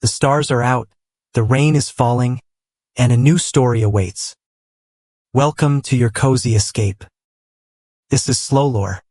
The stars are out, the rain is falling, and a new story awaits. Welcome to your cozy escape. This is Slow Lore.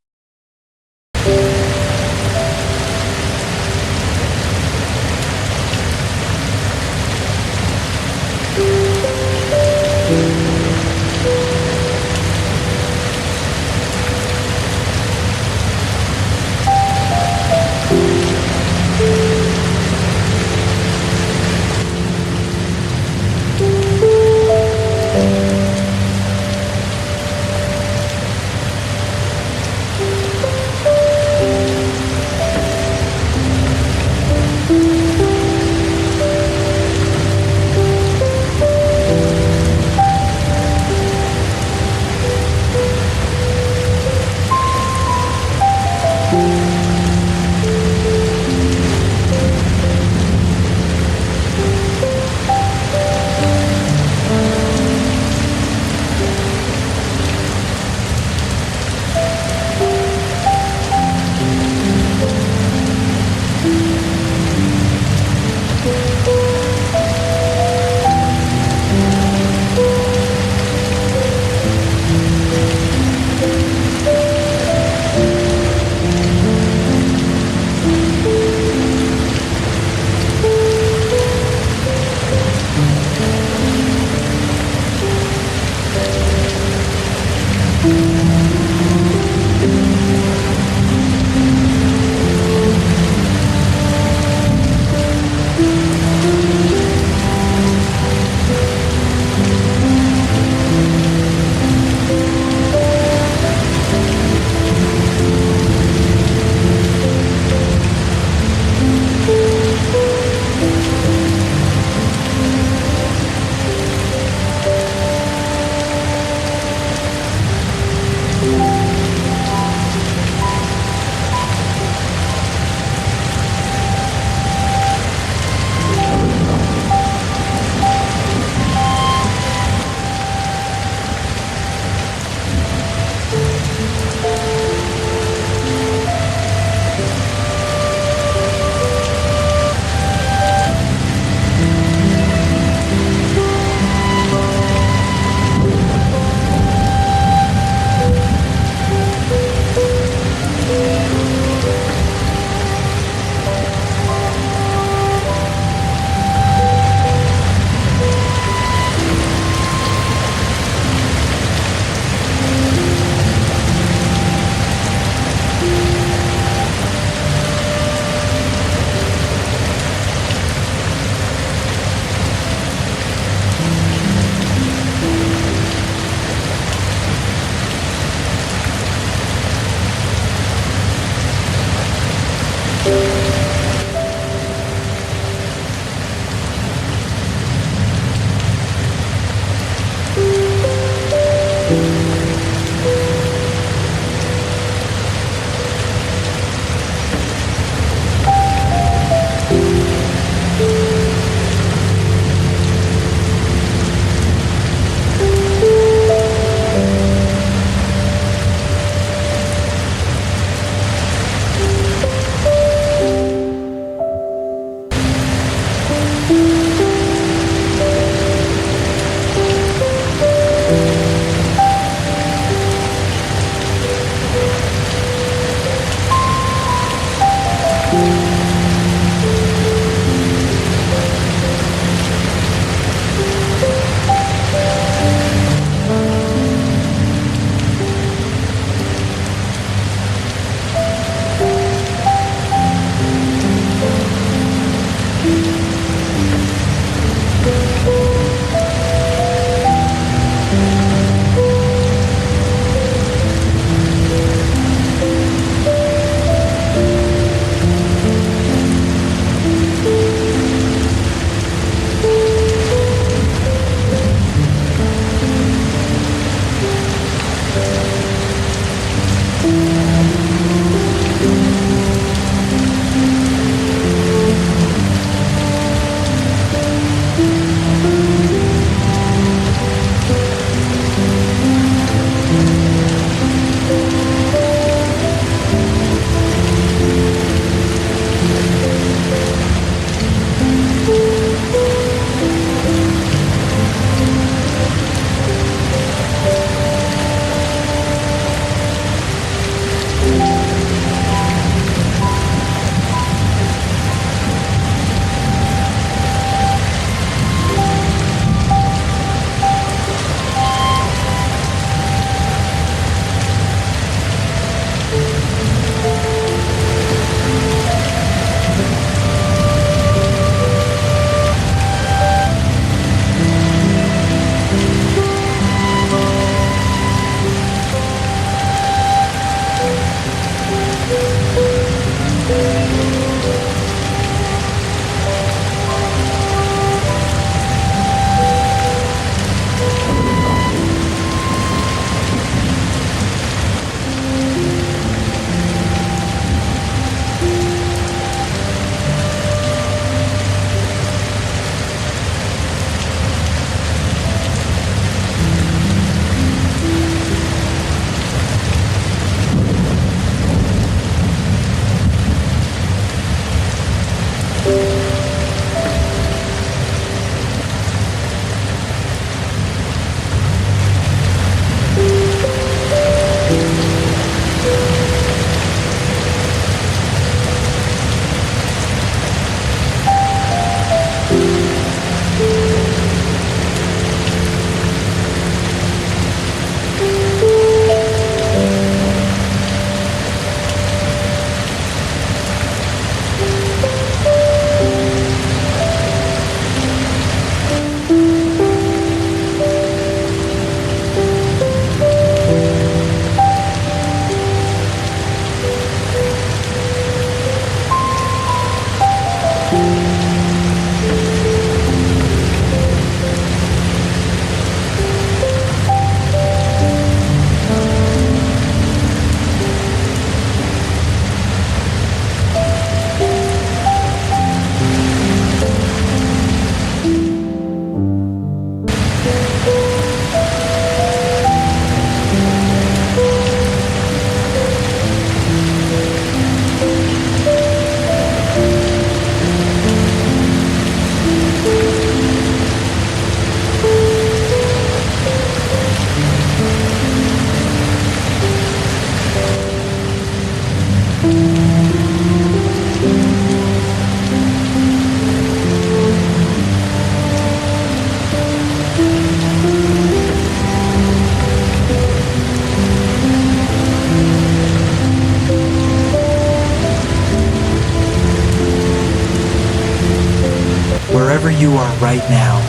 Wherever you are right now,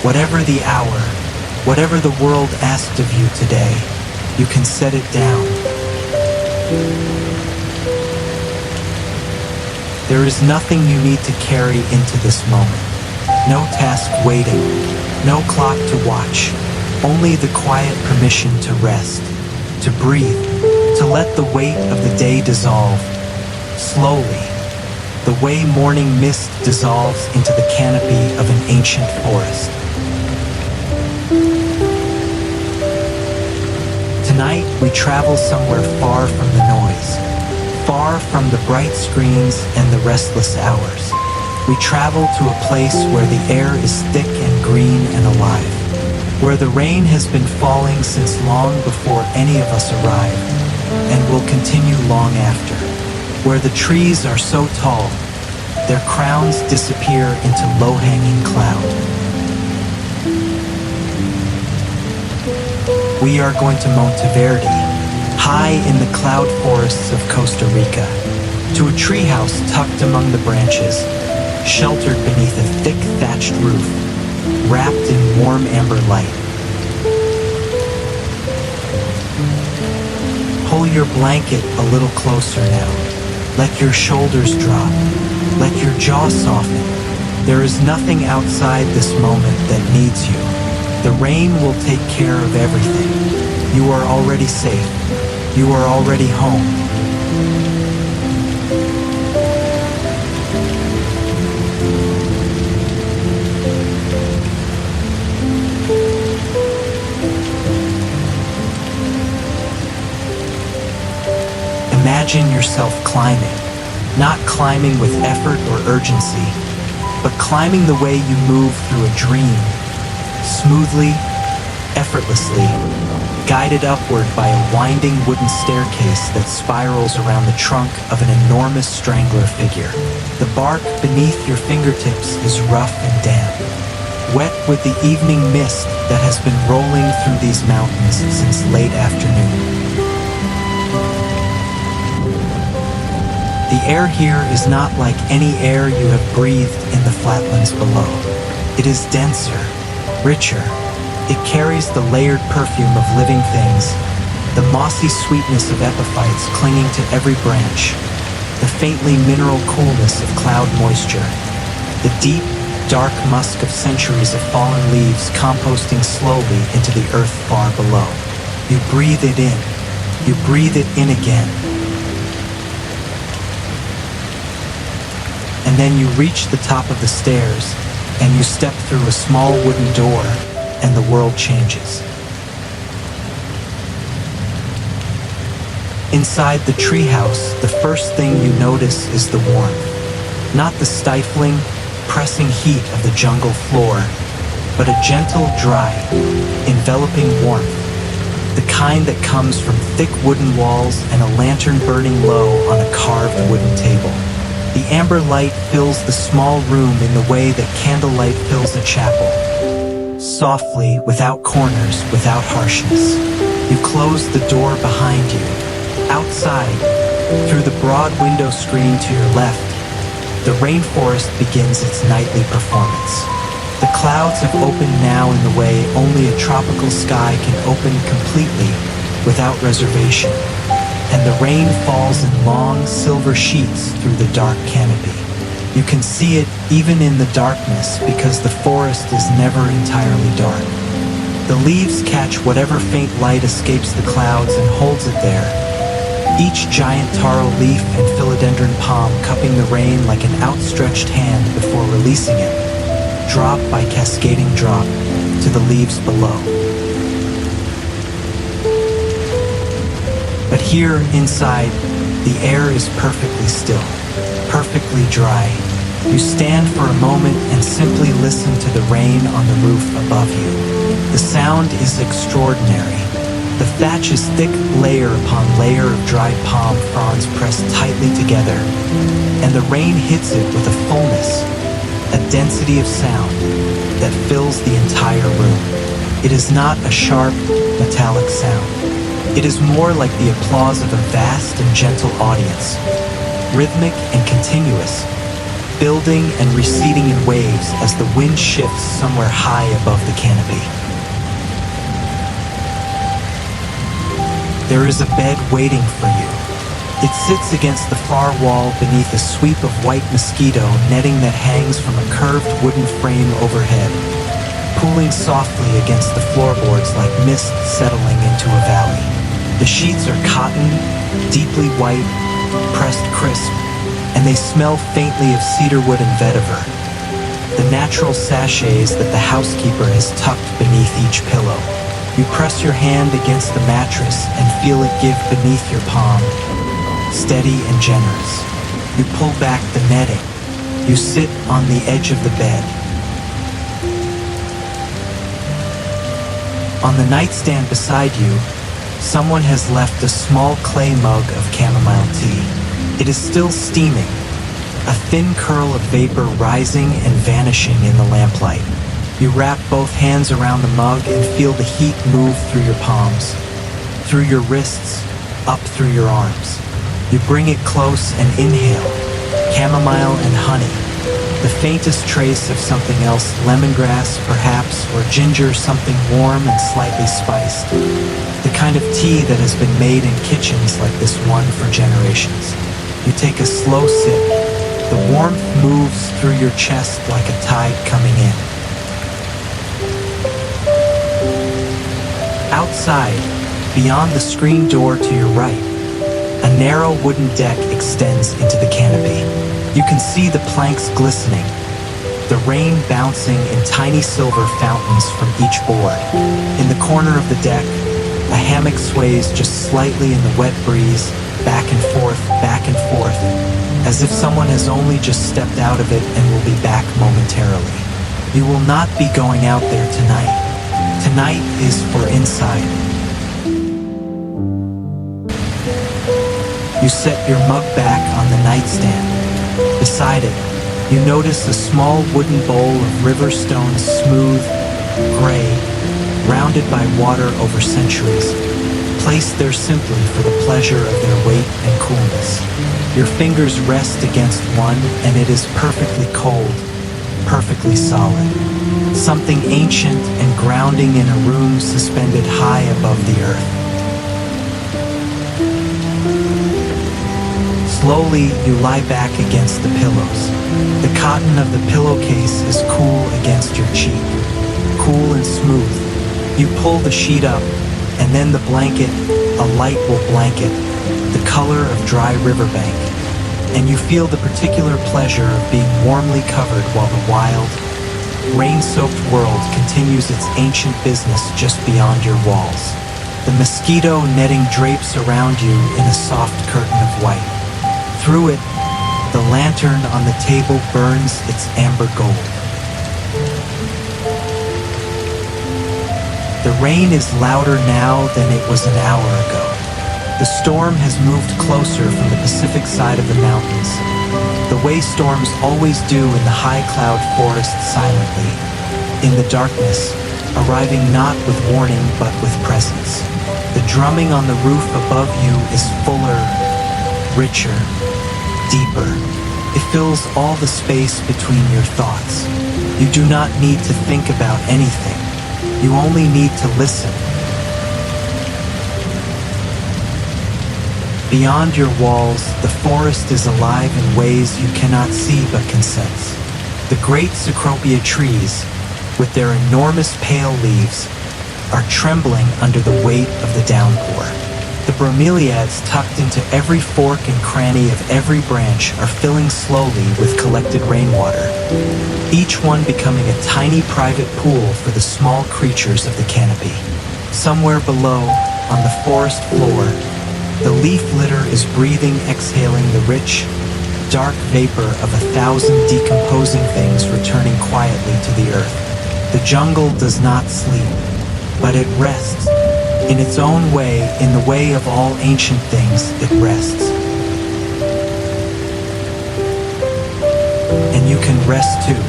whatever the hour, whatever the world asked of you today, you can set it down. There is nothing you need to carry into this moment. No task waiting, no clock to watch, only the quiet permission to rest, to breathe, to let the weight of the day dissolve, slowly, the way morning mist dissolves into the canopy of an ancient forest. Tonight, we travel somewhere far from the noise, far from the bright screens and the restless hours. We travel to a place where the air is thick and green and alive, where the rain has been falling since long before any of us arrive, and will continue long after, where the trees are so tall, their crowns disappear into low-hanging cloud. We are going to Monteverde, high in the cloud forests of Costa Rica, to a treehouse tucked among the branches, sheltered beneath a thick thatched roof, wrapped in warm amber light. Pull your blanket a little closer now. Let your shoulders drop. Let your jaw soften. There is nothing outside this moment that needs you. The rain will take care of everything. You are already safe. You are already home. Imagine yourself climbing, not climbing with effort or urgency, but climbing the way you move through a dream, smoothly, effortlessly, guided upward by a winding wooden staircase that spirals around the trunk of an enormous strangler figure. The bark beneath your fingertips is rough and damp, wet with the evening mist that has been rolling through these mountains since late afternoon. The air here is not like any air you have breathed in the flatlands below. It is denser, richer. It carries the layered perfume of living things, the mossy sweetness of epiphytes clinging to every branch, the faintly mineral coolness of cloud moisture, the deep, dark musk of centuries of fallen leaves composting slowly into the earth far below. You breathe it in. You breathe it in again. And then you reach the top of the stairs, and you step through a small wooden door, and the world changes. Inside the treehouse, the first thing you notice is the warmth. Not the stifling, pressing heat of the jungle floor, but a gentle, dry, enveloping warmth. The kind that comes from thick wooden walls and a lantern burning low on a carved wooden table. The amber light fills the small room in the way that candlelight fills a chapel. Softly, without corners, without harshness. You close the door behind you. Outside, through the broad window screen to your left, the rainforest begins its nightly performance. The clouds have opened now in the way only a tropical sky can open completely, without reservation. And the rain falls in long silver sheets through the dark canopy. You can see it even in the darkness because the forest is never entirely dark. The leaves catch whatever faint light escapes the clouds and holds it there. Each giant taro leaf and philodendron palm cupping the rain like an outstretched hand before releasing it, drop by cascading drop, to the leaves below. But here, inside, the air is perfectly still, perfectly dry. You stand for a moment and simply listen to the rain on the roof above you. The sound is extraordinary. The thatch is thick layer upon layer of dried palm fronds pressed tightly together, and the rain hits it with a fullness, a density of sound that fills the entire room. It is not a sharp, metallic sound. It is more like the applause of a vast and gentle audience, rhythmic and continuous, building and receding in waves as the wind shifts somewhere high above the canopy. There is a bed waiting for you. It sits against the far wall beneath a sweep of white mosquito netting that hangs from a curved wooden frame overhead, pooling softly against the floorboards like mist settling into a valley. The sheets are cotton, deeply white, pressed crisp, and they smell faintly of cedarwood and vetiver, the natural sachets that the housekeeper has tucked beneath each pillow. You press your hand against the mattress and feel it give beneath your palm, steady and generous. You pull back the netting. You sit on the edge of the bed. On the nightstand beside you, someone has left a small clay mug of chamomile tea. It is still steaming, a thin curl of vapor rising and vanishing in the lamplight. You wrap both hands around the mug and feel the heat move through your palms, through your wrists, up through your arms. You bring it close and inhale, chamomile and honey, the faintest trace of something else, lemongrass perhaps, or ginger, something warm and slightly spiced. The kind of tea that has been made in kitchens like this one for generations. You take a slow sip. The warmth moves through your chest like a tide coming in. Outside, beyond the screen door to your right, a narrow wooden deck extends into the canopy. You can see the planks glistening, the rain bouncing in tiny silver fountains from each board. In the corner of the deck, a hammock sways just slightly in the wet breeze, back and forth, as if someone has only just stepped out of it and will be back momentarily. You will not be going out there tonight. Tonight is for inside. You set your mug back on the nightstand. Beside it, you notice a small wooden bowl of river stones, smooth, gray, rounded by water over centuries, placed there simply for the pleasure of their weight and coolness. Your fingers rest against one, and it is perfectly cold, perfectly solid. Something ancient and grounding in a room suspended high above the earth. Slowly, you lie back against the pillows. The cotton of the pillowcase is cool against your cheek, cool and smooth. You pull the sheet up, and then the blanket, a light will blanket, the color of dry riverbank, and you feel the particular pleasure of being warmly covered while the wild, rain-soaked world continues its ancient business just beyond your walls. The mosquito netting drapes around you in a soft curtain of white. Through it, the lantern on the table burns its amber gold. The rain is louder now than it was an hour ago. The storm has moved closer from the Pacific side of the mountains, the way storms always do in the high cloud forest silently, in the darkness, arriving not with warning but with presence. The drumming on the roof above you is fuller, richer, deeper. It fills all the space between your thoughts. You do not need to think about anything. You only need to listen. Beyond your walls, the forest is alive in ways you cannot see but can sense. The great cecropia trees, with their enormous pale leaves, are trembling under the weight of the downpour. The bromeliads tucked into every fork and cranny of every branch are filling slowly with collected rainwater, each one becoming a tiny private pool for the small creatures of the canopy. Somewhere below, on the forest floor, the leaf litter is breathing, exhaling the rich, dark vapor of 1,000 decomposing things returning quietly to the earth. The jungle does not sleep, but it rests. In its own way, in the way of all ancient things, it rests. And you can rest too,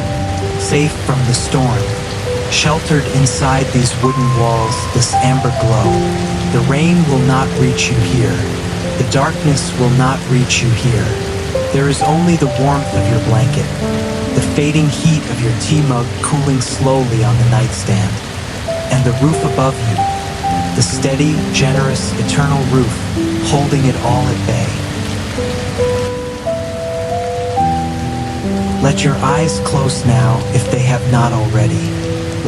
safe from the storm, sheltered inside these wooden walls, this amber glow. The rain will not reach you here. The darkness will not reach you here. There is only the warmth of your blanket, the fading heat of your tea mug cooling slowly on the nightstand, and the roof above you, the steady, generous, eternal roof holding it all at bay. Let your eyes close now if they have not already.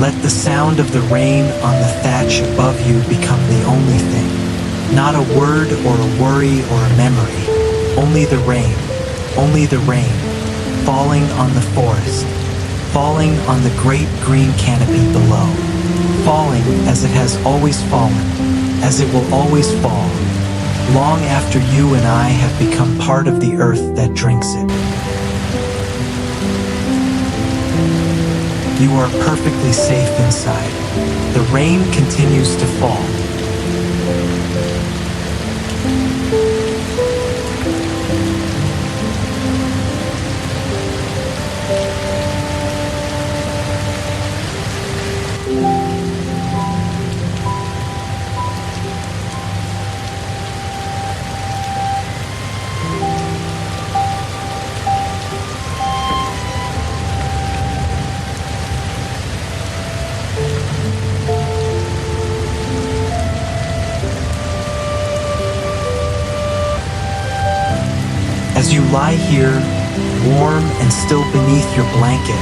Let the sound of the rain on the thatch above you become the only thing. Not a word or a worry or a memory. Only the rain, falling on the forest, falling on the great green canopy below, falling as it has always fallen, as it will always fall, long after you and I have become part of the earth that drinks it. You are perfectly safe inside. The rain continues to fall. As you lie here, warm and still beneath your blanket,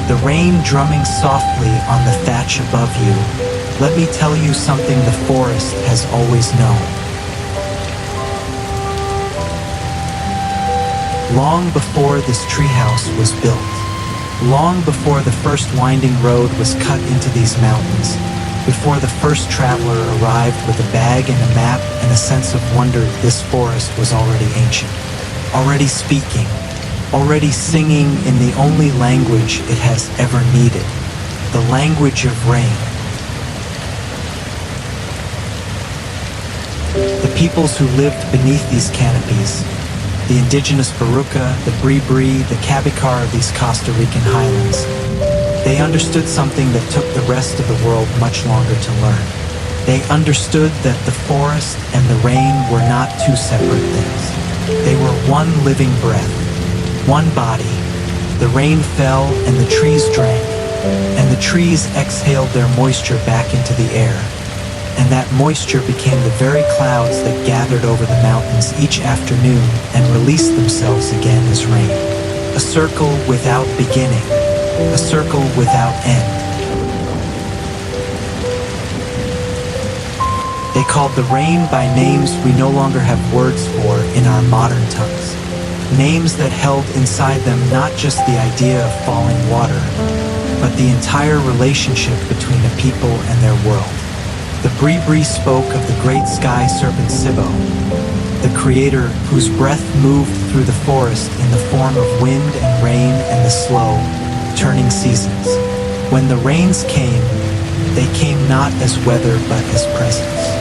the rain drumming softly on the thatch above you, let me tell you something the forest has always known. Long before this treehouse was built, long before the first winding road was cut into these mountains, before the first traveler arrived with a bag and a map and a sense of wonder, this forest was already ancient. Already speaking, already singing in the only language it has ever needed, the language of rain. The peoples who lived beneath these canopies, the Indigenous Baruca, the Bribri, the Kabikar of these Costa Rican highlands, they understood something that took the rest of the world much longer to learn. They understood that the forest and the rain were not two separate things. They were one living breath, one body. The rain fell and the trees drank, and the trees exhaled their moisture back into the air, and that moisture became the very clouds that gathered over the mountains each afternoon and released themselves again as rain. A circle without beginning, a circle without end. They called the rain by names we no longer have words for in our modern tongues. Names that held inside them not just the idea of falling water, but the entire relationship between a people and their world. The Bribri spoke of the great sky serpent Sibo, the creator whose breath moved through the forest in the form of wind and rain and the slow, turning seasons. When the rains came, they came not as weather but as presence.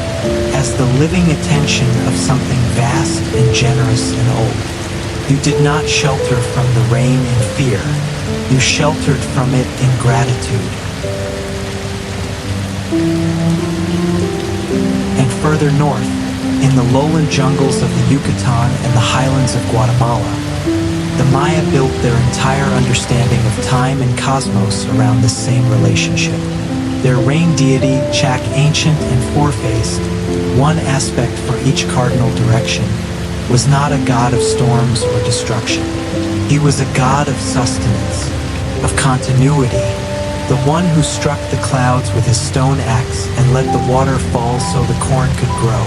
As the living attention of something vast and generous and old. You did not shelter from the rain in fear. You sheltered from it in gratitude. And further north, in the lowland jungles of the Yucatan and the highlands of Guatemala, the Maya built their entire understanding of time and cosmos around this same relationship. Their rain deity, Chak ancient and four-faced, one aspect for each cardinal direction, was not a god of storms or destruction. He was a god of sustenance, of continuity, the one who struck the clouds with his stone axe and let the water fall so the corn could grow,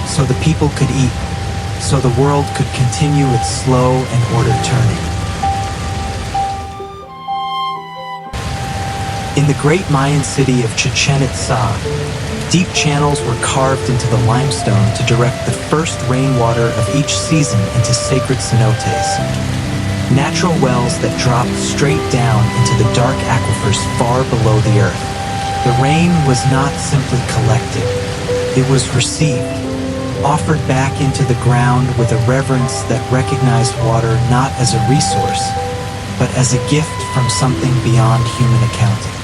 so the people could eat, so the world could continue its slow and ordered turning. In the great Mayan city of Chichen Itza, deep channels were carved into the limestone to direct the first rainwater of each season into sacred cenotes, natural wells that dropped straight down into the dark aquifers far below the earth. The rain was not simply collected, it was received, offered back into the ground with a reverence that recognized water not as a resource, but as a gift from something beyond human accounting.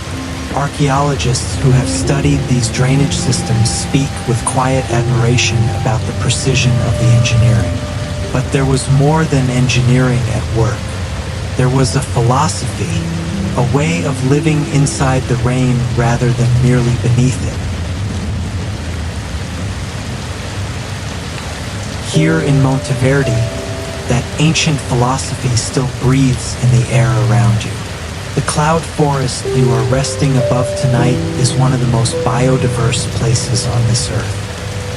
Archaeologists who have studied these drainage systems speak with quiet admiration about the precision of the engineering. But there was more than engineering at work. There was a philosophy, a way of living inside the rain rather than merely beneath it. Here in Monteverde, that ancient philosophy still breathes in the air around you. The cloud forest you are resting above tonight is one of the most biodiverse places on this earth.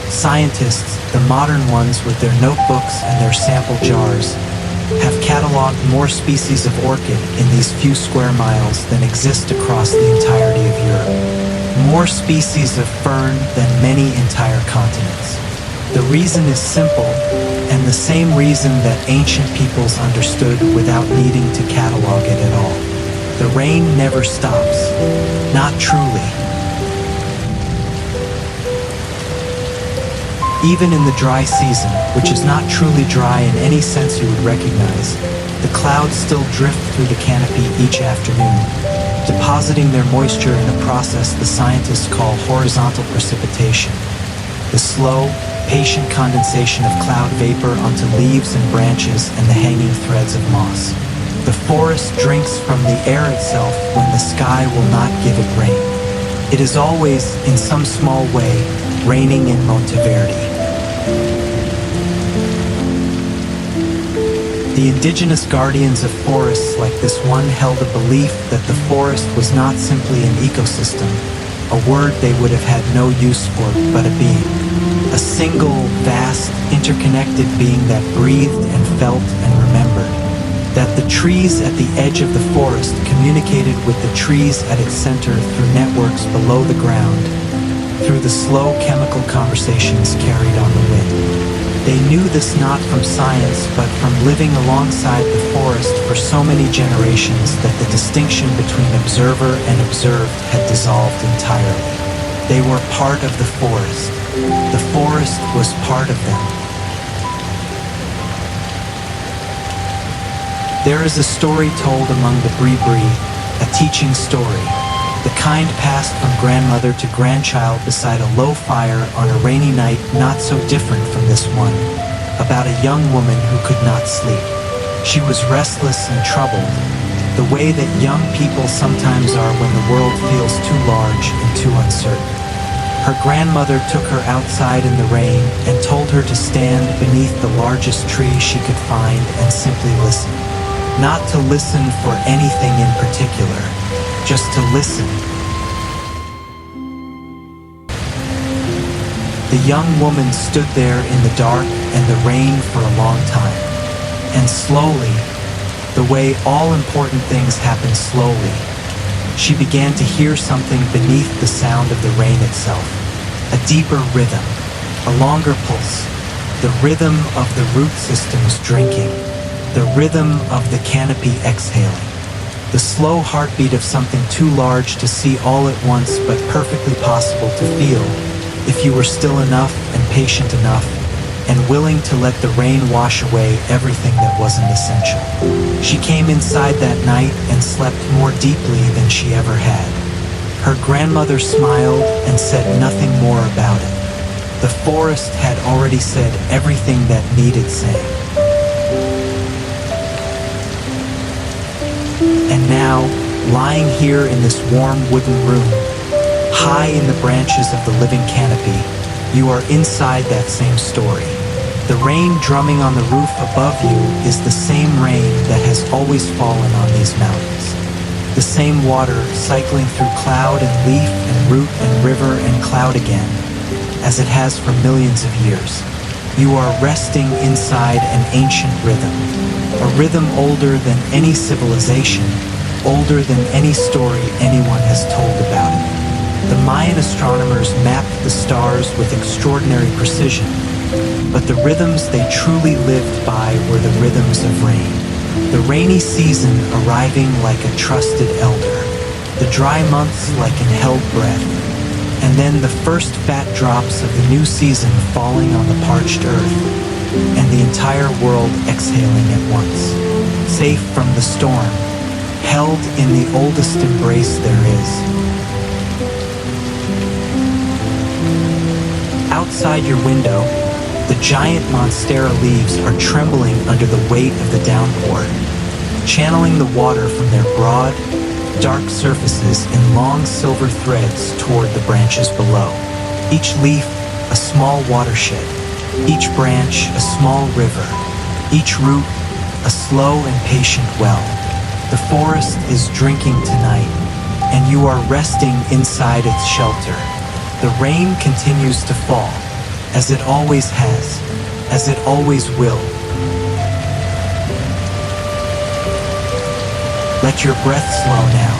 Scientists, the modern ones with their notebooks and their sample jars, have cataloged more species of orchid in these few square miles than exist across the entirety of Europe. More species of fern than many entire continents. The reason is simple, and the same reason that ancient peoples understood without needing to catalog it at all. The rain never stops. Not truly. Even in the dry season, which is not truly dry in any sense you would recognize, the clouds still drift through the canopy each afternoon, depositing their moisture in a process the scientists call horizontal precipitation. The slow, patient condensation of cloud vapor onto leaves and branches and the hanging threads of moss. The forest drinks from the air itself when the sky will not give it rain. It is always, in some small way, raining in Monteverde. The indigenous guardians of forests like this one held a belief that the forest was not simply an ecosystem, a word they would have had no use for, but a being. A single, vast, interconnected being that breathed and felt and remembered. That the trees at the edge of the forest communicated with the trees at its center through networks below the ground, through the slow chemical conversations carried on the wind. They knew this not from science, but from living alongside the forest for so many generations that the distinction between observer and observed had dissolved entirely. They were part of the forest. The forest was part of them. There is a story told among the Bri-Bri, a teaching story, the kind passed from grandmother to grandchild beside a low fire on a rainy night not so different from this one, about a young woman who could not sleep. She was restless and troubled, the way that young people sometimes are when the world feels too large and too uncertain. Her grandmother took her outside in the rain and told her to stand beneath the largest tree she could find and simply listen. Not to listen for anything in particular, just to listen. The young woman stood there in the dark and the rain for a long time. And slowly, the way all important things happen slowly, she began to hear something beneath the sound of the rain itself. A deeper rhythm, a longer pulse, the rhythm of the root systems drinking, the rhythm of the canopy exhaling, the slow heartbeat of something too large to see all at once but perfectly possible to feel if you were still enough and patient enough and willing to let the rain wash away everything that wasn't essential. She came inside that night and slept more deeply than she ever had. Her grandmother smiled and said nothing more about it. The forest had already said everything that needed saying. And now, lying here in this warm wooden room, high in the branches of the living canopy, you are inside that same story. The rain drumming on the roof above you is the same rain that has always fallen on these mountains. The same water cycling through cloud and leaf and root and river and cloud again, as it has for millions of years. You are resting inside an ancient rhythm, a rhythm older than any civilization, older than any story anyone has told about it. The Mayan astronomers mapped the stars with extraordinary precision, but the rhythms they truly lived by were the rhythms of rain. The rainy season arriving like a trusted elder, the dry months like an held breath, and then the first fat drops of the new season falling on the parched earth, and the entire world exhaling at once, safe from the storm, held in the oldest embrace there is. Outside your window, the The giant monstera leaves are trembling under the weight of the downpour, channeling the water from their broad, dark surfaces in long silver threads toward the branches below. Each leaf, a small watershed. Each branch, a small river. Each root, a slow and patient well. The forest is drinking tonight, and you are resting inside its shelter. The rain continues to fall, as it always has, as it always will. Let your breath slow now.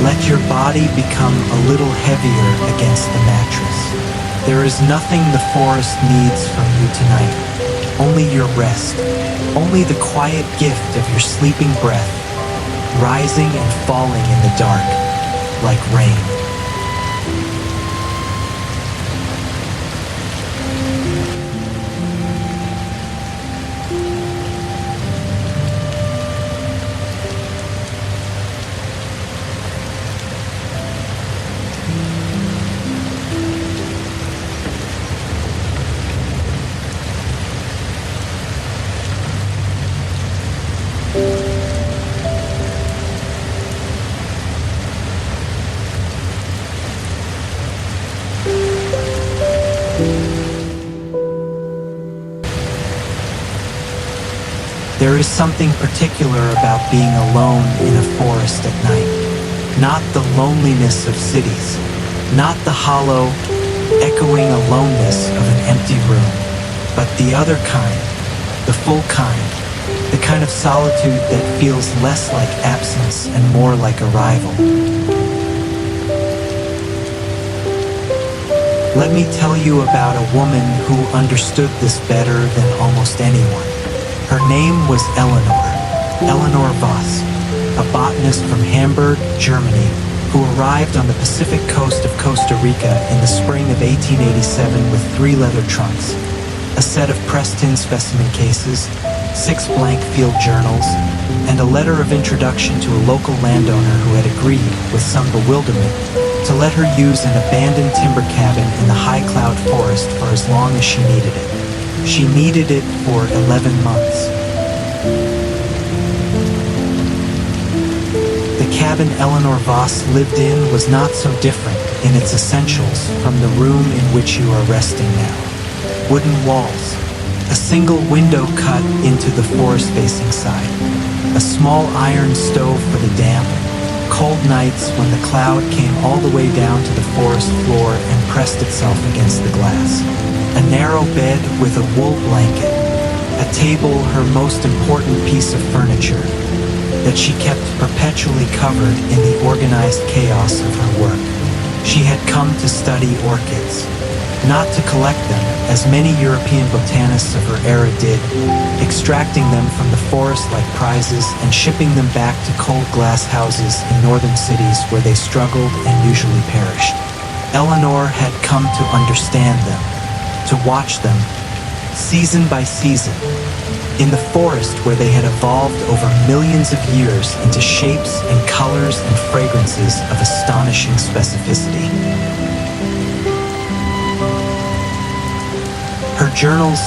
Let your body become a little heavier against the mattress. There is nothing the forest needs from you tonight. Only your rest. Only the quiet gift of your sleeping breath, rising and falling in the dark, like rain. There is something particular about being alone in a forest at night. Not the loneliness of cities, not the hollow, echoing aloneness of an empty room, but the other kind, the full kind, the kind of solitude that feels less like absence and more like arrival. Let me tell you about a woman who understood this better than almost anyone. Her name was Eleanor Voss, a botanist from Hamburg, Germany, who arrived on the Pacific coast of Costa Rica in the spring of 1887 with 3 leather trunks, a set of pressed-in specimen cases, 6 blank field journals, and a letter of introduction to a local landowner who had agreed, with some bewilderment, to let her use an abandoned timber cabin in the high cloud forest for as long as she needed it. She needed it for 11 months. The cabin Eleanor Voss lived in was not so different in its essentials from the room in which you are resting now. Wooden walls, a single window cut into the forest-facing side, a small iron stove for the damp, cold nights when the cloud came all the way down to the forest floor and pressed itself against the glass. A narrow bed with a wool blanket, a table her most important piece of furniture, that she kept perpetually covered in the organized chaos of her work. She had come to study orchids, not to collect them, as many European botanists of her era did, extracting them from the forest like prizes and shipping them back to cold glass houses in northern cities where they struggled and usually perished. Eleanor had come to understand them, to watch them, season by season, in the forest where they had evolved over millions of years into shapes and colors and fragrances of astonishing specificity. Her journals,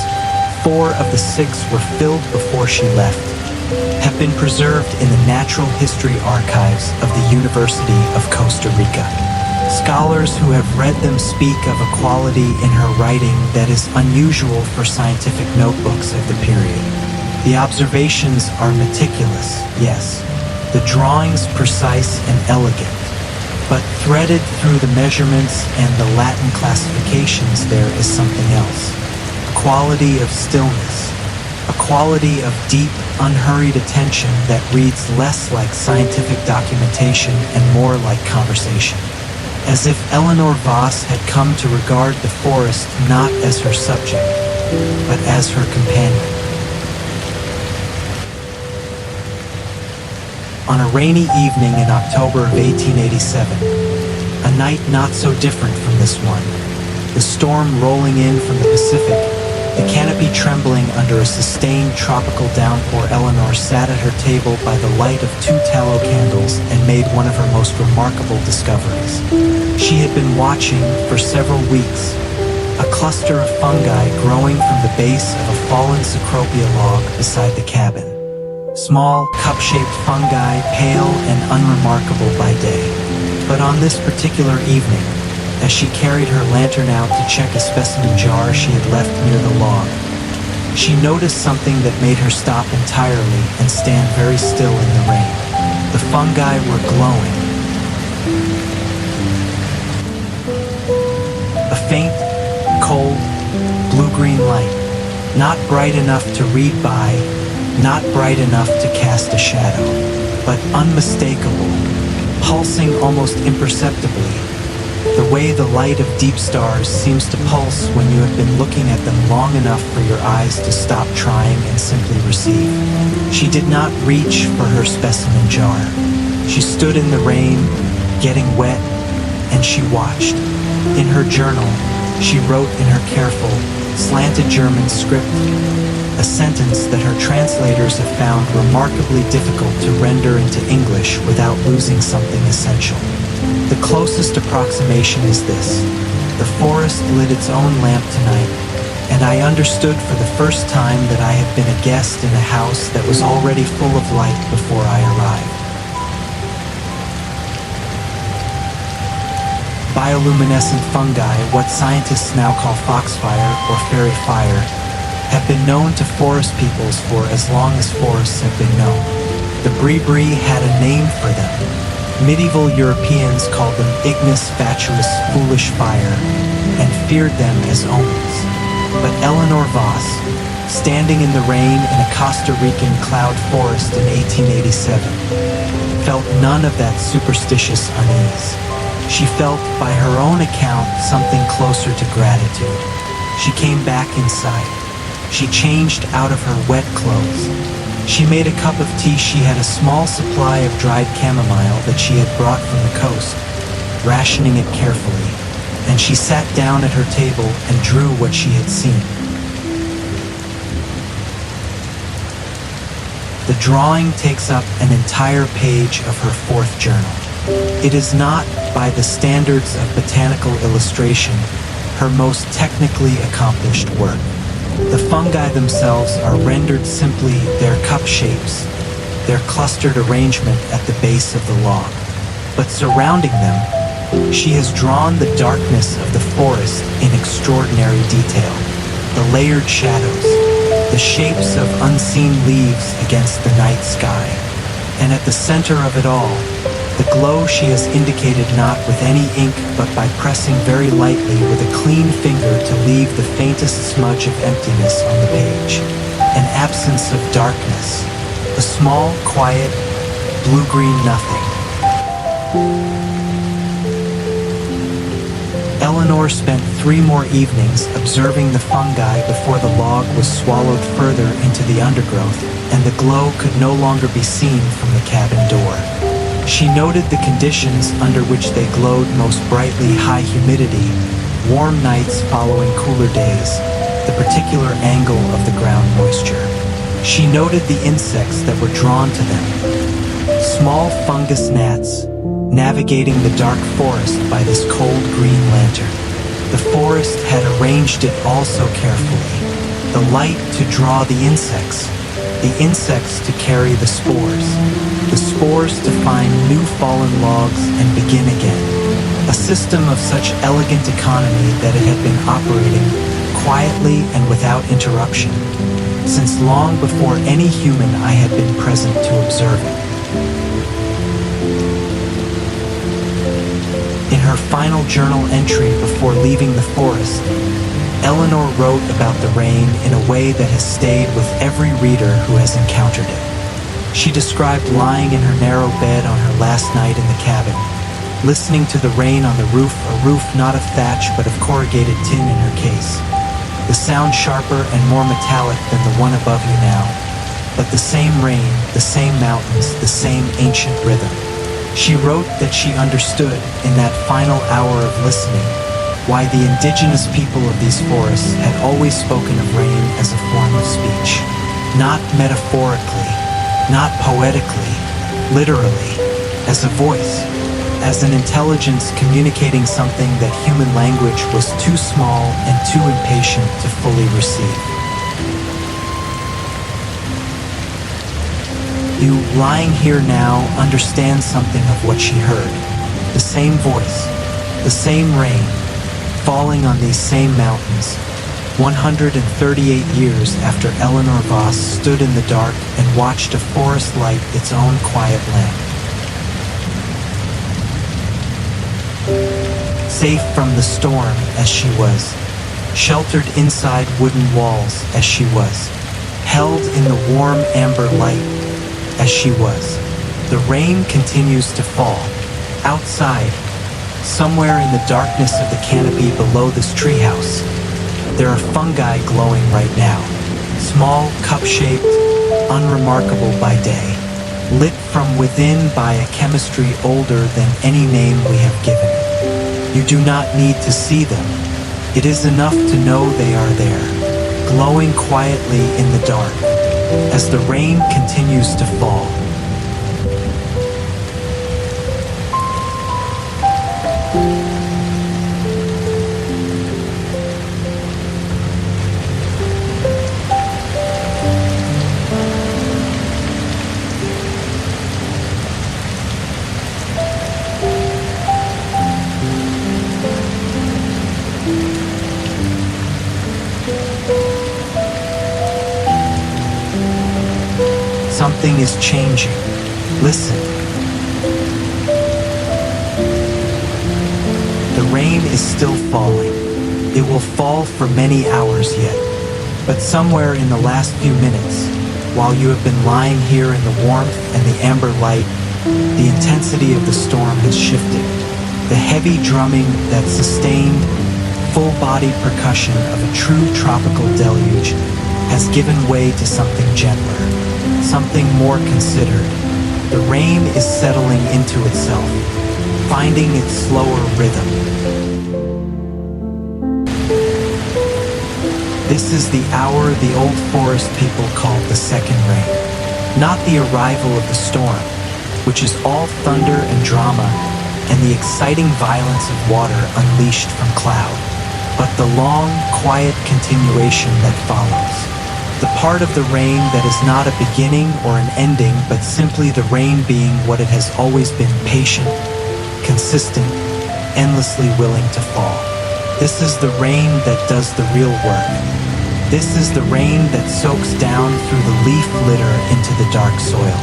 4 of the 6 were filled before she left, have been preserved in the Natural History Archives of the University of Costa Rica. Scholars who have read them speak of a quality in her writing that is unusual for scientific notebooks of the period. The observations are meticulous, yes, the drawings precise and elegant, but threaded through the measurements and the Latin classifications there is something else. A quality of stillness, a quality of deep, unhurried attention that reads less like scientific documentation and more like conversation. As if Eleanor Voss had come to regard the forest not as her subject, but as her companion. On a rainy evening in October of 1887, a night not so different from this one, the storm rolling in from the Pacific, the canopy trembling under a sustained tropical downpour, Eleanor sat at her table by the light of 2 tallow candles and made one of her most remarkable discoveries. She had been watching for several weeks a cluster of fungi growing from the base of a fallen cecropia log beside the cabin. Small, cup-shaped fungi, pale and unremarkable by day. But on this particular evening, as she carried her lantern out to check a specimen jar she had left near the log, she noticed something that made her stop entirely and stand very still in the rain. The fungi were glowing. A faint, cold, blue-green light, not bright enough to read by, not bright enough to cast a shadow, but unmistakable, pulsing almost imperceptibly, the way the light of deep stars seems to pulse when you have been looking at them long enough for your eyes to stop trying and simply receive. She did not reach for her specimen jar. She stood in the rain, getting wet, and she watched. In her journal, she wrote in her careful, slanted German script a sentence that her translators have found remarkably difficult to render into English without losing something essential. The closest approximation is this: the forest lit its own lamp tonight, and I understood for the first time that I had been a guest in a house that was already full of light before I arrived. Bioluminescent fungi, what scientists now call foxfire or fairy fire, have been known to forest peoples for as long as forests have been known. The Bri had a name for them. Medieval Europeans called them ignis fatuus, foolish fire, and feared them as omens. But Eleanor Voss, standing in the rain in a Costa Rican cloud forest in 1887, felt none of that superstitious unease. She felt, by her own account, something closer to gratitude. She came back inside. She changed out of her wet clothes. She made a cup of tea. She had a small supply of dried chamomile that she had brought from the coast, rationing it carefully, and she sat down at her table and drew what she had seen. The drawing takes up an entire page of her fourth journal. It is not, by the standards of botanical illustration, her most technically accomplished work. The fungi themselves are rendered simply their cup shapes, their clustered arrangement at the base of the log. But surrounding them, she has drawn the darkness of the forest in extraordinary detail. The layered shadows, the shapes of unseen leaves against the night sky. And at the center of it all, the glow she has indicated not with any ink but by pressing very lightly with a clean finger to leave the faintest smudge of emptiness on the page. An absence of darkness. A small, quiet, blue-green nothing. Eleanor spent 3 more evenings observing the fungi before the log was swallowed further into the undergrowth, and the glow could no longer be seen from the cabin door. She noted the conditions under which they glowed most brightly: high humidity, warm nights following cooler days, the particular angle of the ground moisture. She noted the insects that were drawn to them. Small fungus gnats, navigating the dark forest by this cold green lantern. The forest had arranged it all so carefully. The light to draw the insects to carry the spores to find new fallen logs and begin again. A system of such elegant economy that it had been operating quietly and without interruption, since long before any human eye had been present to observe it. In her final journal entry before leaving the forest, Eleanor wrote about the rain in a way that has stayed with every reader who has encountered it. She described lying in her narrow bed on her last night in the cabin, listening to the rain on the roof, a roof not of thatch but of corrugated tin in her case. The sound sharper and more metallic than the one above you now, but the same rain, the same mountains, the same ancient rhythm. She wrote that she understood, in that final hour of listening, why the indigenous people of these forests had always spoken of rain as a form of speech. Not metaphorically, not poetically, literally, as a voice. as an intelligence communicating something that human language was too small and too impatient to fully receive. You, lying here now, understand something of what she heard. The same voice, the same rain, falling on these same mountains, 138 years after Eleanor Voss stood in the dark and watched a forest light its own quiet lamp. Safe from the storm as she was, sheltered inside wooden walls as she was, held in the warm amber light as she was. The rain continues to fall. Outside, somewhere in the darkness of the canopy below this treehouse, there are fungi glowing right now, small, cup-shaped, unremarkable by day, lit from within by a chemistry older than any name we have given it. You do not need to see them. It is enough to know they are there, glowing quietly in the dark, as the rain continues to fall. Something is changing. Listen. The rain is still falling. It will fall for many hours yet. But somewhere in the last few minutes, while you have been lying here in the warmth and the amber light, the intensity of the storm has shifted. The heavy drumming that sustained, full-body percussion of a true tropical deluge has given way to something gentler, something more considered. The rain is settling into itself, finding its slower rhythm. This is the hour the old forest people called the second rain, not the arrival of the storm, which is all thunder and drama and the exciting violence of water unleashed from cloud, but the long, quiet continuation that follows. The part of the rain that is not a beginning or an ending, but simply the rain being what it has always been: patient, consistent, endlessly willing to fall. This is the rain that does the real work. This is the rain that soaks down through the leaf litter into the dark soil,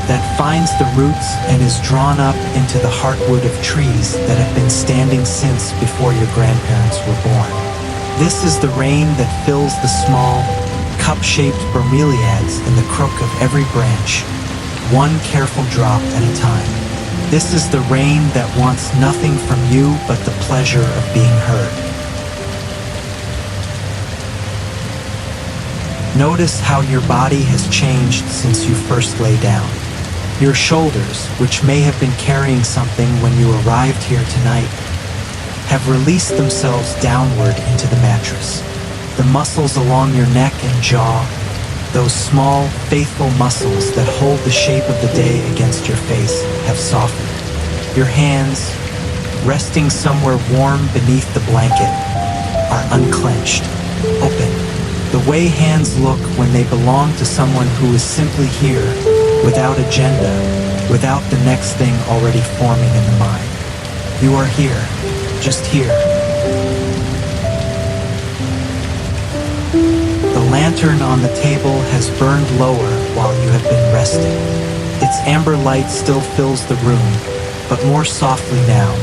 that finds the roots and is drawn up into the heartwood of trees that have been standing since before your grandparents were born. This is the rain that fills the small, cup-shaped bromeliads in the crook of every branch, one careful drop at a time. This is the rain that wants nothing from you but the pleasure of being heard. Notice how your body has changed since you first lay down. Your shoulders, which may have been carrying something when you arrived here tonight, have released themselves downward into the mattress. The muscles along your neck and jaw, those small, faithful muscles that hold the shape of the day against your face, have softened. Your hands, resting somewhere warm beneath the blanket, are unclenched, open. The way hands look when they belong to someone who is simply here, without agenda, without the next thing already forming in the mind. You are here, just here. The lantern on the table has burned lower while you have been resting. Its amber light still fills the room, but more softly now,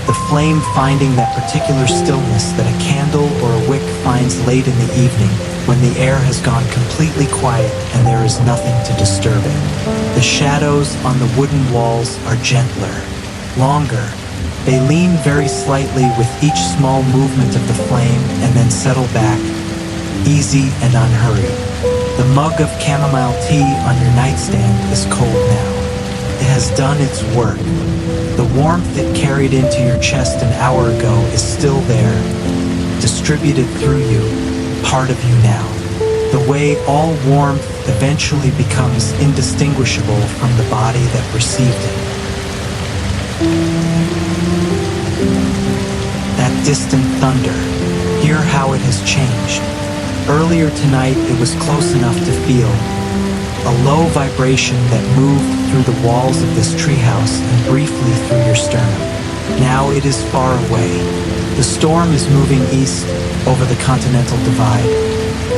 the flame finding that particular stillness that a candle or a wick finds late in the evening when the air has gone completely quiet and there is nothing to disturb it. The shadows on the wooden walls are gentler, longer. They lean very slightly with each small movement of the flame and then settle back, easy and unhurried. The mug of chamomile tea on your nightstand is cold now. It has done its work. The warmth it carried into your chest an hour ago is still there, distributed through you, part of you now. The way all warmth eventually becomes indistinguishable from the body that received it. That distant thunder, hear how it has changed. Earlier tonight it was close enough to feel a low vibration that moved through the walls of this treehouse and briefly through your sternum. Now it is far away. The storm is moving east over the continental divide,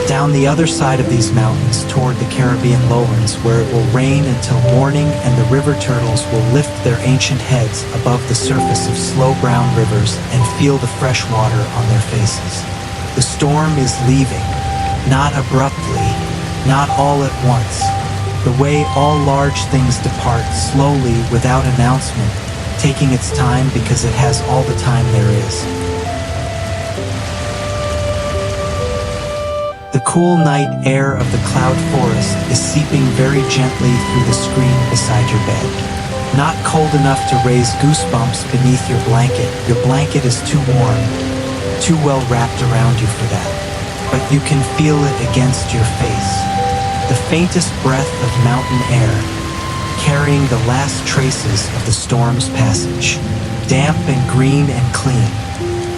down the other side of these mountains toward the Caribbean lowlands, where it will rain until morning and the river turtles will lift their ancient heads above the surface of slow brown rivers and feel the fresh water on their faces. The storm is leaving, not abruptly, not all at once. The way all large things depart slowly without announcement, taking its time because it has all the time there is. The cool night air of the cloud forest is seeping very gently through the screen beside your bed. Not cold enough to raise goosebumps beneath your blanket. Your blanket is too warm, too well wrapped around you for that. But you can feel it against your face. The faintest breath of mountain air, carrying the last traces of the storm's passage. Damp and green and clean.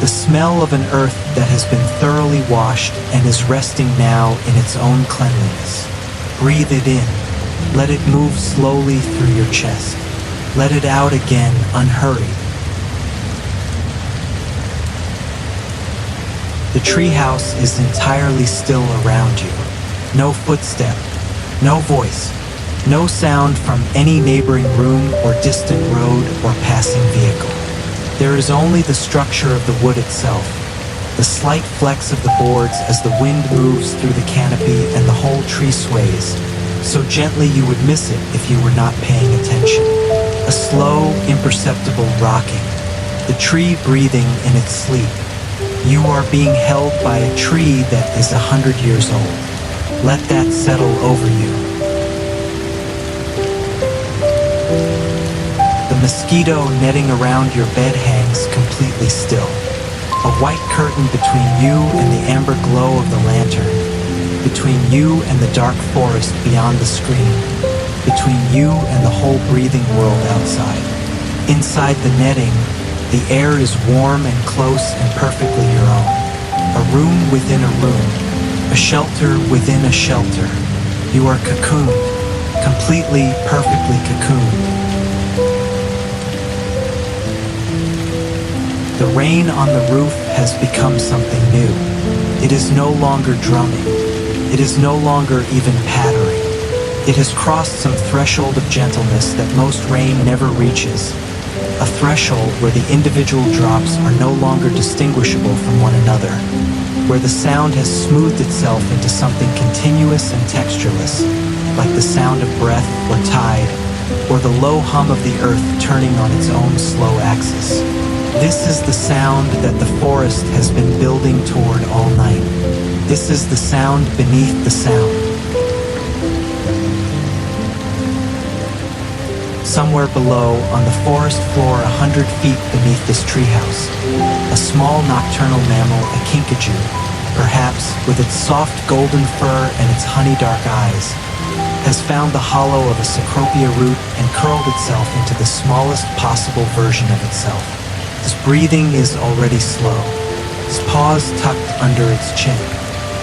The smell of an earth that has been thoroughly washed and is resting now in its own cleanliness. Breathe it in. Let it move slowly through your chest. Let it out again, unhurried. The treehouse is entirely still around you. No footstep, no voice, no sound from any neighboring room or distant road or passing vehicle. There is only the structure of the wood itself, the slight flex of the boards as the wind moves through the canopy and the whole tree sways, so gently you would miss it if you were not paying attention. A slow, imperceptible rocking, the tree breathing in its sleep. You are being held by a tree that is 100 years old. Let that settle over you. The mosquito netting around your bed hangs completely still. A white curtain between you and the amber glow of the lantern, between you and the dark forest beyond the screen, between you and the whole breathing world outside. Inside the netting, the air is warm and close and perfectly your own. A room within a room, a shelter within a shelter. You are cocooned, completely, perfectly cocooned. The rain on the roof has become something new. It is no longer drumming. It is no longer even pattering. It has crossed some threshold of gentleness that most rain never reaches. A threshold where the individual drops are no longer distinguishable from one another, where the sound has smoothed itself into something continuous and textureless, like the sound of breath or tide, or the low hum of the earth turning on its own slow axis. This is the sound that the forest has been building toward all night. This is the sound beneath the sound. Somewhere below, on the forest floor 100 feet beneath this treehouse, a small nocturnal mammal, a kinkajou, perhaps with its soft golden fur and its honey-dark eyes, has found the hollow of a cecropia root and curled itself into the smallest possible version of itself. Its breathing is already slow, its paws tucked under its chin.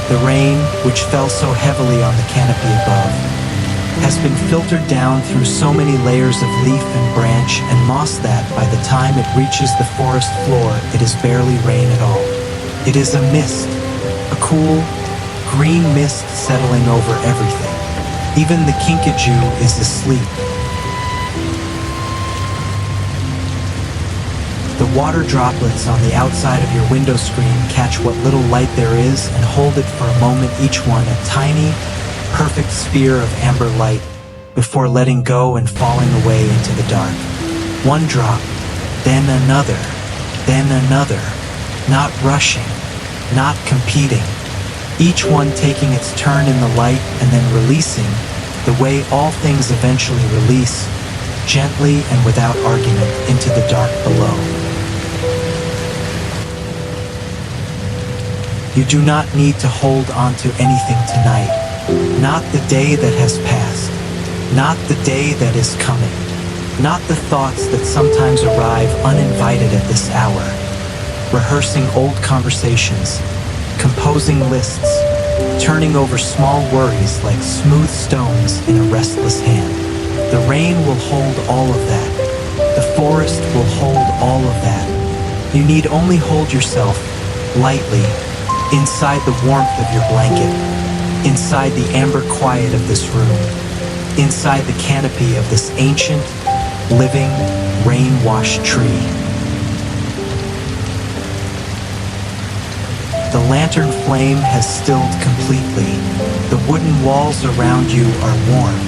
The rain, which fell so heavily on the canopy above, has been filtered down through so many layers of leaf and branch and moss that by the time it reaches the forest floor, it is barely rain at all. It is a mist, a cool, green mist settling over everything. Even the kinkajou is asleep. The water droplets on the outside of your window screen catch what little light there is and hold it for a moment, each one a tiny, perfect sphere of amber light, before letting go and falling away into the dark. One drop, then another, not rushing, not competing, each one taking its turn in the light and then releasing, the way all things eventually release, gently and without argument, into the dark below. You do not need to hold on to anything tonight. Not the day that has passed. Not the day that is coming. Not the thoughts that sometimes arrive uninvited at this hour. Rehearsing old conversations, composing lists, turning over small worries like smooth stones in a restless hand. The rain will hold all of that. The forest will hold all of that. You need only hold yourself lightly inside the warmth of your blanket, inside the amber quiet of this room, inside the canopy of this ancient, living, rain-washed tree. The lantern flame has stilled completely. The wooden walls around you are warm.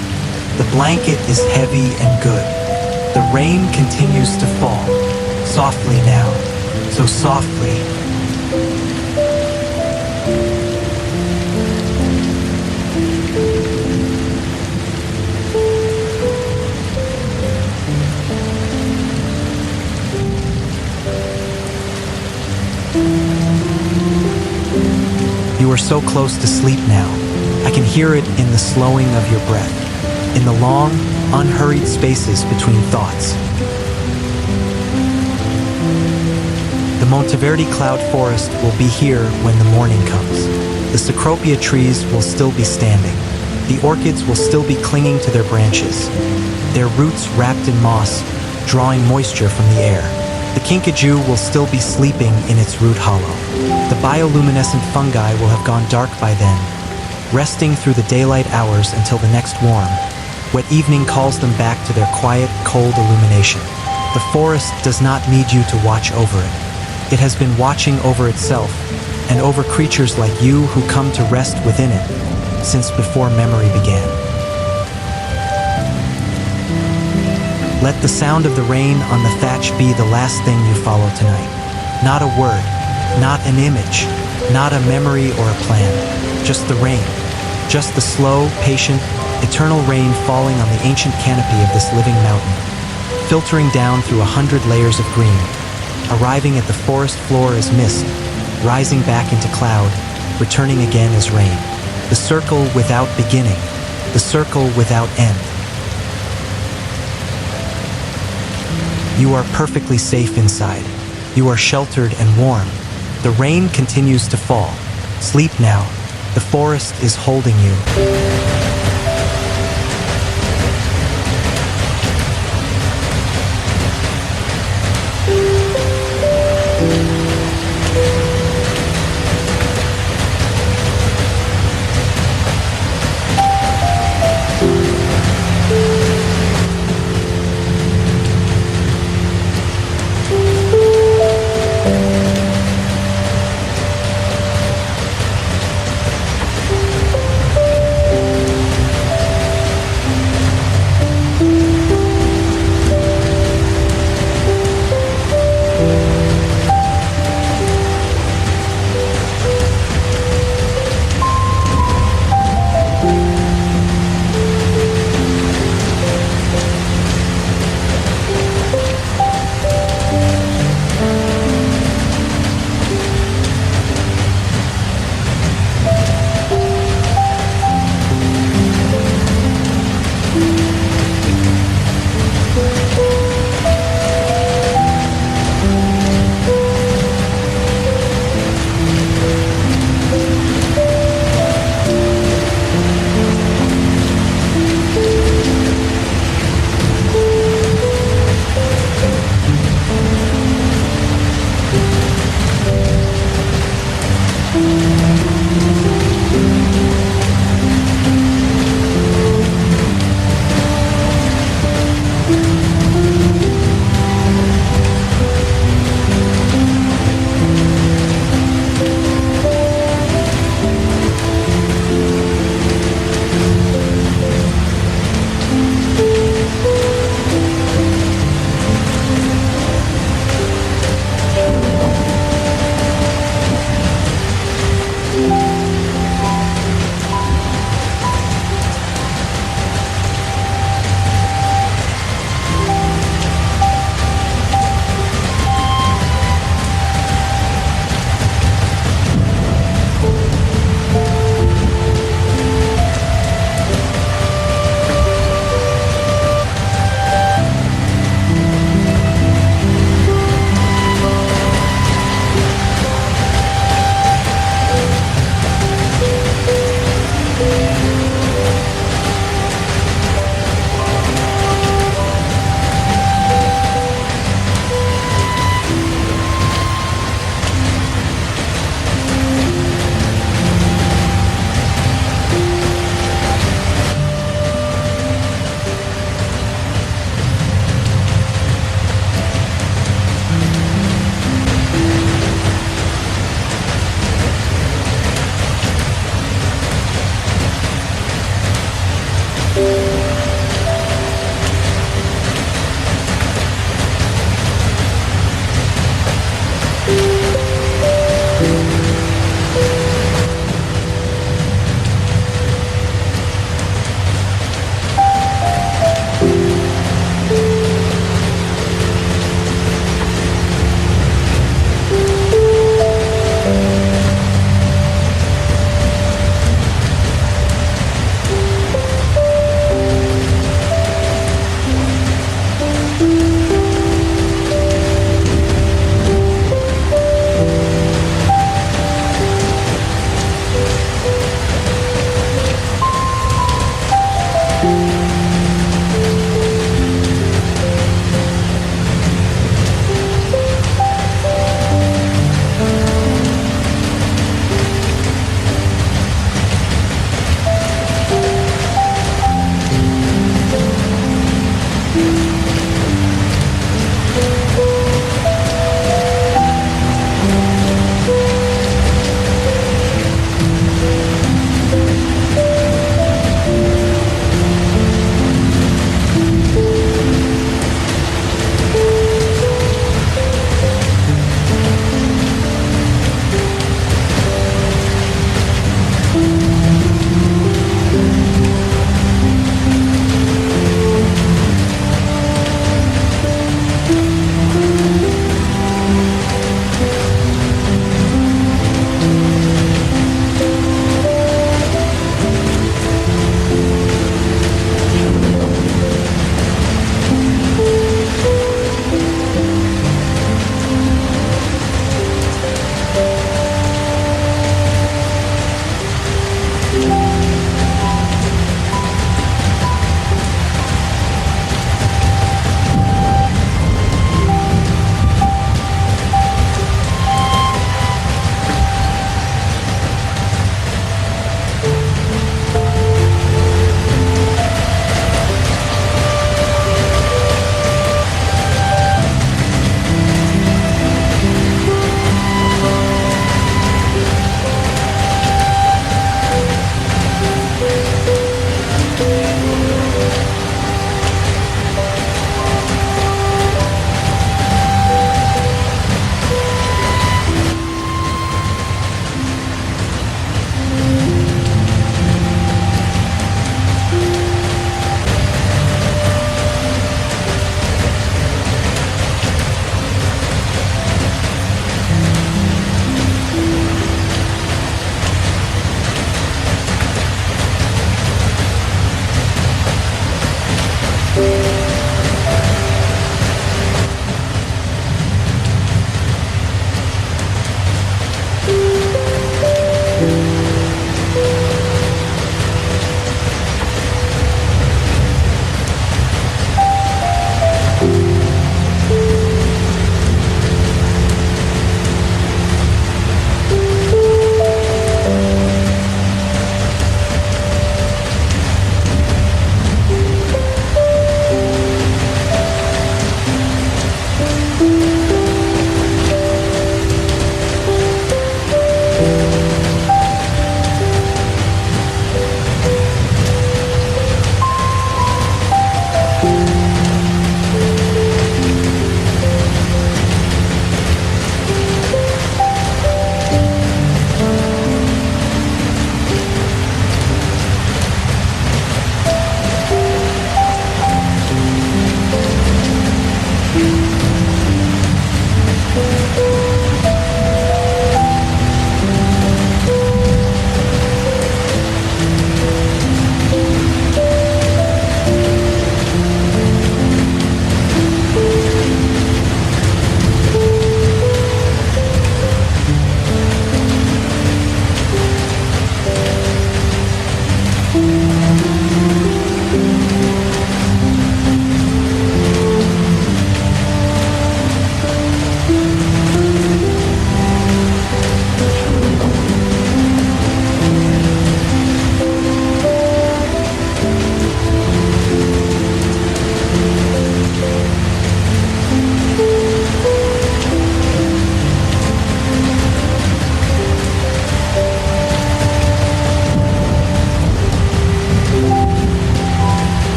The blanket is heavy and good. The rain continues to fall, softly now, so softly. You are so close to sleep now. I can hear it in the slowing of your breath, in the long, unhurried spaces between thoughts. The Monteverde cloud forest will be here when the morning comes. The cecropia trees will still be standing. The orchids will still be clinging to their branches, their roots wrapped in moss, drawing moisture from the air. The kinkajou will still be sleeping in its root hollow. The bioluminescent fungi will have gone dark by then, resting through the daylight hours until the next warm, wet evening calls them back to their quiet, cold illumination. The forest does not need you to watch over it. It has been watching over itself and over creatures like you who come to rest within it since before memory began. Let the sound of the rain on the thatch be the last thing you follow tonight. Not a word, not an image, not a memory or a plan. Just the rain. Just the slow, patient, eternal rain falling on the ancient canopy of this living mountain, filtering down through 100 layers of green, arriving at the forest floor as mist, rising back into cloud, returning again as rain. The circle without beginning, the circle without end. You are perfectly safe inside. You are sheltered and warm. The rain continues to fall. Sleep now. The forest is holding you.